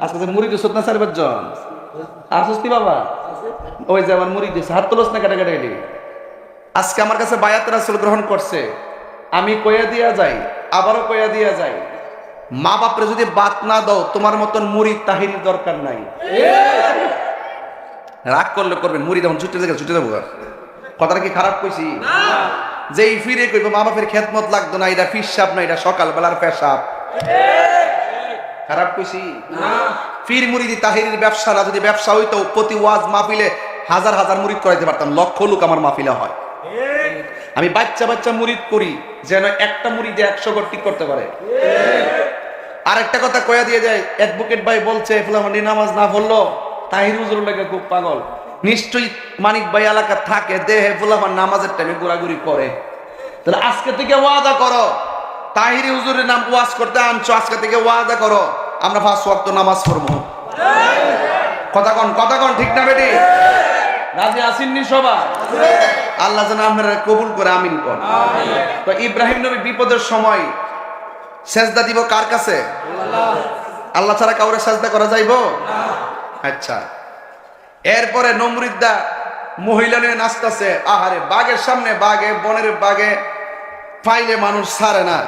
আজকে যে মুড়ি দিছ না 4-5 জন আর সুস্তি বাবা ওই যে আমার মুড়ি দিছে হাত তোলস না কাটাকাটি আজকে আমার কাছে বায়াত রাসূল গ্রহণ করছে আমি কইয়া দিয়া যাই আবারও কইয়া দিয়া যাই মা বাপরে যদি বাত না দাও তোমার মতন মুড়ি তাহিরির দরকার নাই রাগ করলে করবেন মুড়ি তখন ছুটে যাবো কথাটা কি খারাপ কইছি যেই ফিরে কইব মা বাপের খেদমত লাগতো না এটা ফিসাব না এটা সকাল বেলার পেশাব খারাপ কইছি ফির মুরিদি তাহিরির ব্যবসাটা যদি ব্যবসা হইতো প্রতি ওয়াজ মাহফিলে হাজার হাজার মুরিদ করাইতে পারতাম লক্ষ লোক আমার মাহফিলে হয় আমি বাচ্চা মুরিদ করি যেন একটা মুরিদে 100 ঘর ঠিক করতে পারে আরেকটা কথা কয়া দিয়ে যায় অ্যাডভোকেট ভাই বলছে ফুলামান্ডি নামাজ না পড়লো তাহির হুজুর লাগে খুব পাগল নিশ্চয়ই মানিক ভাই এলাকা থাকে দেহে ফুলামান নামাজের টাইমে ঘোরাঘুরি করে তাহলে আজকে থেকে ওয়াদা করো তাহিরি হুজুরের নাম ওয়াজ করতে আনছো আজকে থেকে ওয়াদা করো আমরা 5 ওয়াক্ত নামাজ পড়বো কথা কন ঠিক না বেটি রাজি আসেননি সবাই আল্লাহ যেন আপনারা কবুল করে আমিন কোন তো ইব্রাহিম নবী বিপদের সময় সেজদা দিব কার কাছে আল্লাহ ছাড়া কাউরে সেজদা করা যাইবো আচ্ছা এরপরে নমরুদ্দা মহিলা নিয়ে নাচতেছে আহারে বাঘের সামনে বাঘে বনের বাঘে ফাইলে মানুষ ছাড়ে না